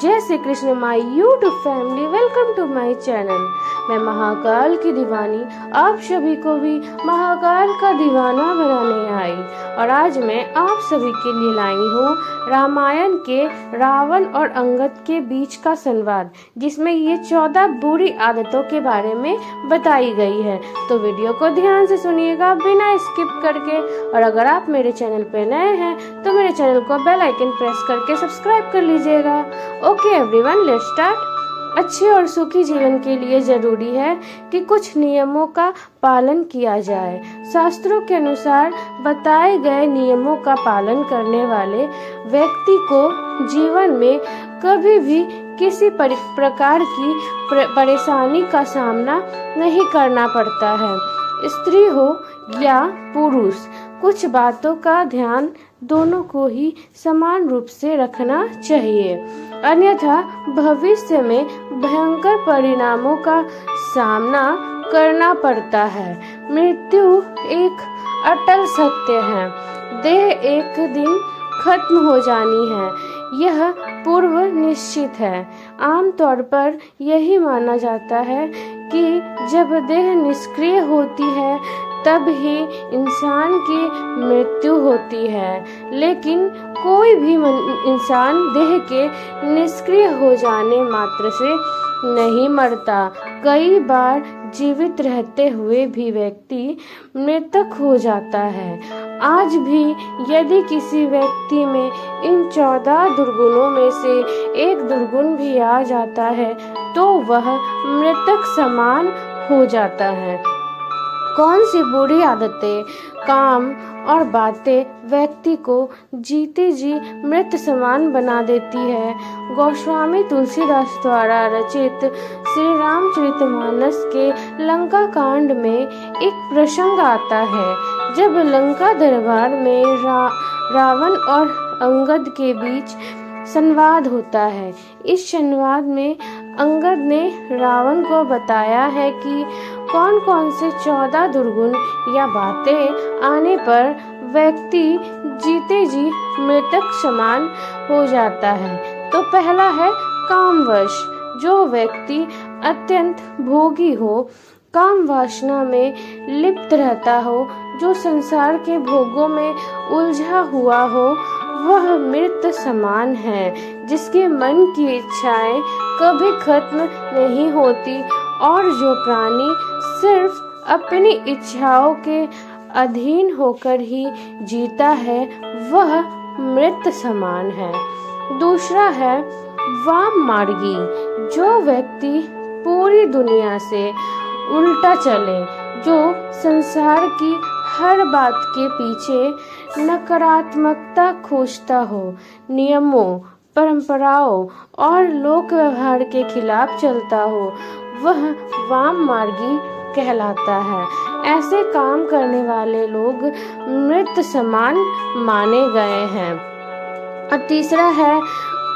जय Shri Krishna my YouTube family, welcome to my channel. मैं महाकाल की दीवानी आप सभी को भी महाकाल का दीवाना बनाने आई और आज मैं आप सभी के लिए लाई हूँ रामायण के रावण और अंगद के बीच का संवाद, जिसमें ये 14 बुरी आदतों के बारे में बताई गई है। तो वीडियो को ध्यान से सुनिएगा बिना स्किप करके, और अगर आप मेरे चैनल पे नए हैं तो मेरे चैनल को बेल आइकन प्रेस करके सब्सक्राइब कर लीजिएगा। Okay everyone, let's start. अच्छे और सुखी जीवन के लिए जरूरी है कि कुछ नियमों का पालन किया जाए। शास्त्रों के अनुसार बताए गए नियमों का पालन करने वाले व्यक्ति को जीवन में कभी भी किसी प्रकार की परेशानी का सामना नहीं करना पड़ता है। स्त्री हो या पुरुष, कुछ बातों का ध्यान दोनों को ही समान रूप से रखना चाहिए, अन्यथा भविष्य में भयंकर परिणामों का सामना करना पड़ता है। मृत्यु एक अटल सत्य है। देह एक दिन खत्म हो जानी है, यह पूर्व निश्चित है। आमतौर पर यही माना जाता है कि जब देह निष्क्रिय होती है तब ही इंसान की मृत्यु होती है, लेकिन कोई भी इंसान देह के निष्क्रिय हो जाने मात्र से नहीं मरता। कई बार जीवित रहते हुए भी व्यक्ति मृतक हो जाता है। आज भी यदि किसी व्यक्ति में इन 14 दुर्गुणों में से एक दुर्गुण भी आ जाता है तो वह मृतक समान हो जाता है। कौन सी बुरी आदतें, काम और बातें व्यक्ति को जीते जी मृत समान बना देती है? गोस्वामी तुलसीदास द्वारा रचित श्री रामचरितमानस के लंका कांड में एक प्रसंग आता है, जब लंका दरबार में रावण और अंगद के बीच संवाद होता है। इस संवाद में अंगद ने रावण को बताया है कि कौन कौन से 14 दुर्गुण या बातें आने पर व्यक्ति जीते जी मृतक समान हो जाता है। तो पहला है कामवश। जो व्यक्ति अत्यंत भोगी हो, काम वासना में लिप्त रहता हो, जो संसार के भोगों में उलझा हुआ हो, वह मृत समान है। जिसके मन की इच्छाएं कभी खत्म नहीं होती और जो प्राणी सिर्फ अपनी इच्छाओं के अधीन होकर ही जीता है, वह मृत समान है। दूसरा है वाममार्गी। जो व्यक्ति पूरी दुनिया से उल्टा चले, जो संसार की हर बात के पीछे नकारात्मकता खोजता हो, नियमों, परंपराओं और लोक व्यवहार के खिलाफ चलता हो, वह वाममार्गी कहलाता है। ऐसे काम करने वाले लोग मृत समान माने गए हैं। और तीसरा है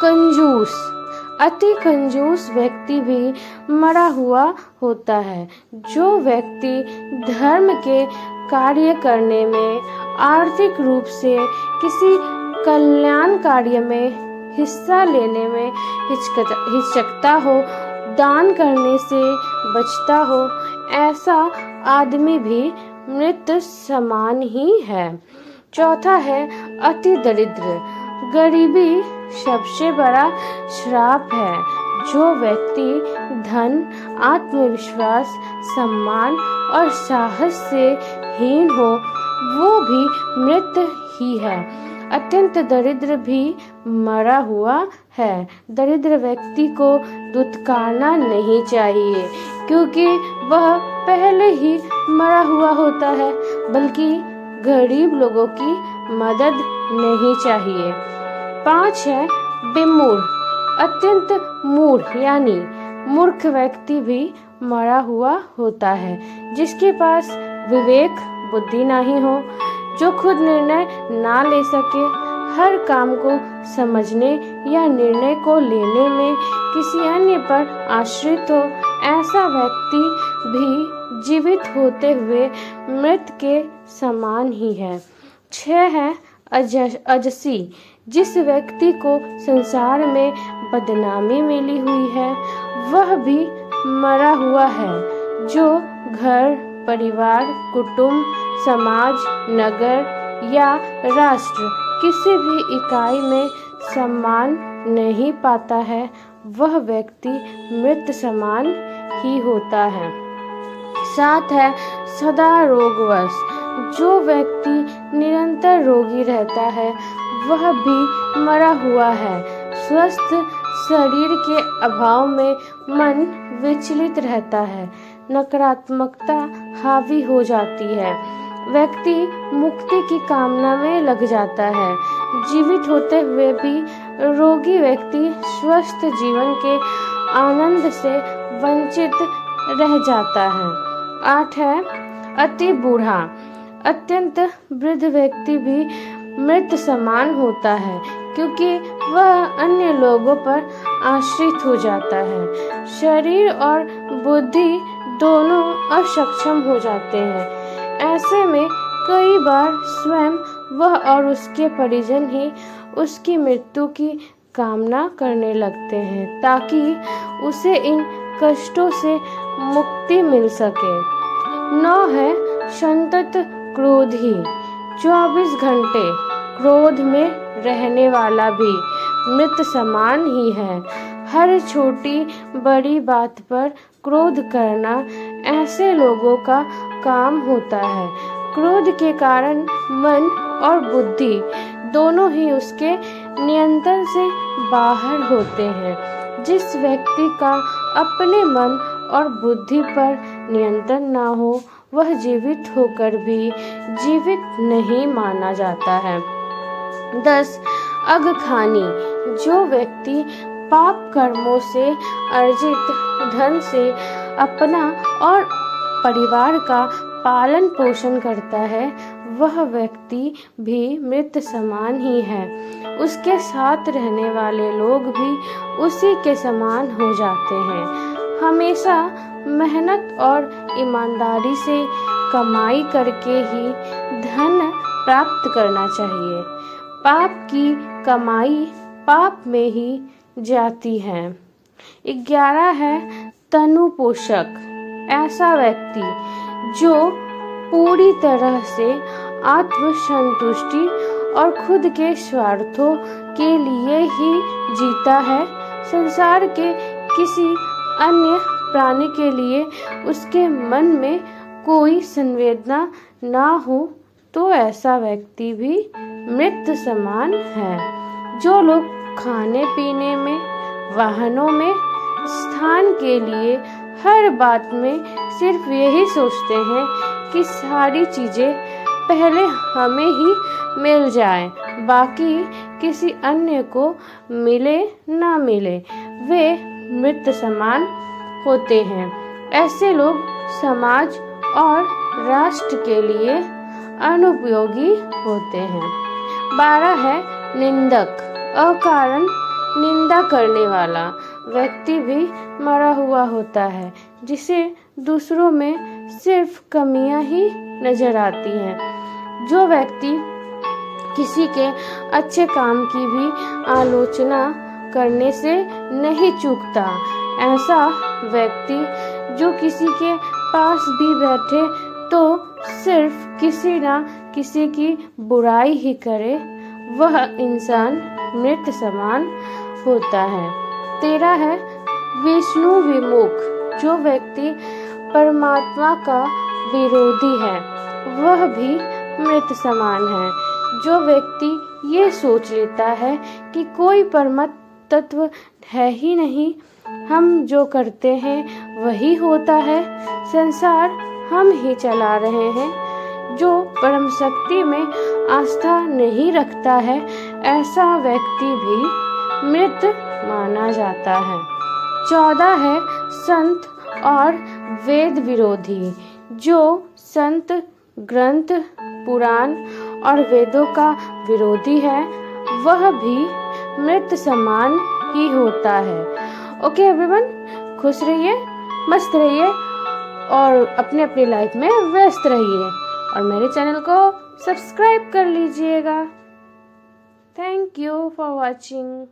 कंजूस। अति कंजूस व्यक्ति भी मरा हुआ होता है। जो व्यक्ति धर्म के कार्य करने में, आर्थिक रूप से किसी कल्याण कार्य में हिस्सा लेने में हिचकता हो, दान करने से बचता हो, ऐसा आदमी भी मृत समान ही है। चौथा है अति दरिद्र। गरीबी सबसे बड़ा श्राप है। जो व्यक्ति धन, आत्मविश्वास, सम्मान और साहस से हीन हो, वो भी मृत ही है। अत्यंत दरिद्र भी मरा हुआ है। दरिद्र व्यक्ति को दुत्कारना नहीं चाहिए, क्योंकि वह पहले ही मरा हुआ होता है, बल्कि गरीब लोगों की मदद नहीं चाहिए। 5 है विमूढ़। अत्यंत मूढ़ यानी मूर्ख व्यक्ति भी मरा हुआ होता है। जिसके पास विवेक बुद्धि नहीं हो, जो खुद निर्णय ना ले सके, हर काम को समझने या निर्णय को लेने में किसी अन्य पर आश्रित हो, ऐसा व्यक्ति भी जीवित होते हुए मृत के समान ही है। 6 है अजसी जिस व्यक्ति को संसार में बदनामी मिली हुई है वह भी मरा हुआ है। जो घर, परिवार, कुटुंब, समाज, नगर या राष्ट्र किसी भी इकाई में सम्मान नहीं पाता है वह व्यक्ति मृत समान ही होता है। साथ है सदा रोगवश। जो व्यक्ति निरंतर रोगी रहता है वह भी मरा हुआ है। स्वस्थ शरीर के अभाव में मन विचलित रहता है, नकारात्मकता हावी हो जाती है, व्यक्ति मुक्ति की कामना में लग जाता है। जीवित होते हुए भी रोगी व्यक्ति स्वस्थ जीवन के आनंद से वंचित रह जाता है। 8 है अति बूढ़ा। अत्यंत वृद्ध व्यक्ति भी मृत समान होता है क्योंकि वह अन्य लोगों पर आश्रित हो जाता है। शरीर और बुद्धि दोनों अक्षम हो जाते हैं। ऐसे में कई बार स्वयं वह और उसके परिजन ही उसकी मृत्यु की कामना करने लगते हैं ताकि उसे इन कष्टों से मुक्ति मिल सके। 9 है संतत क्रोधी। 24 घंटे क्रोध में रहने वाला भी मृत समान ही है। हर छोटी बड़ी बात पर क्रोध करना ऐसे लोगों का काम होता है। क्रोध के कारण मन और बुद्धि दोनों ही उसके नियंत्रण से बाहर होते हैं। जिस व्यक्ति का अपने मन और बुद्धि पर नियंत्रण ना हो वह जीवित होकर भी जीवित नहीं माना जाता है। 10 अगखानी। जो व्यक्ति पाप कर्मों से अर्जित धन से अपना और परिवार का पालन पोषण करता है वह व्यक्ति भी मृत समान ही है। उसके साथ रहने वाले लोग भी उसी के समान हो जाते हैं। हमेशा मेहनत और ईमानदारी से कमाई करके ही धन प्राप्त करना चाहिए। पाप की कमाई पाप में ही जाती है। 11 है तनु पोषक। ऐसा व्यक्ति जो पूरी तरह से आत्मसंतुष्टि और खुद के स्वार्थों के लिए ही जीता है, संसार के किसी अन्य प्राणी के लिए उसके मन में कोई संवेदना ना हो तो ऐसा व्यक्ति भी मृत समान है। जो लोग खाने पीने में, वाहनों में, स्थान के लिए हर बात में सिर्फ यही सोचते हैं कि सारी चीजें पहले हमें ही मिल जाए, बाकी किसी अन्य को मिले ना मिले, वे मृत समान होते हैं। ऐसे लोग समाज और राष्ट्र के लिए अनुपयोगी होते हैं। 12 है निंदक। अकारण निंदा करने वाला व्यक्ति भी मरा हुआ होता है, जिसे दूसरों में सिर्फ कमियां ही नजर आती हैं। जो व्यक्ति किसी के अच्छे काम की भी आलोचना करने से नहीं चूकता, ऐसा व्यक्ति जो किसी के पास भी बैठे तो सिर्फ किसी ना किसी की बुराई ही करे, वह इंसान मृत समान होता है। 13 है विष्णु विमुख। जो व्यक्ति परमात्मा का विरोधी है वह भी मृत समान है। जो व्यक्ति ये सोच लेता है कि कोई परम तत्व है ही नहीं, हम जो करते हैं वही होता है, संसार हम ही चला रहे हैं, जो परम शक्ति में आस्था नहीं रखता है, ऐसा व्यक्ति भी मृत माना जाता है। 14 है संत और वेद विरोधी। जो संत, ग्रंथ, पुराण और वेदों का विरोधी है वह भी मृत समान ही होता है। ओके एवरीवन, खुश रहिए, मस्त रहिए और अपने अपनी लाइफ में व्यस्त रहिए और मेरे चैनल को सब्सक्राइब कर लीजिएगा। Thank you for watching.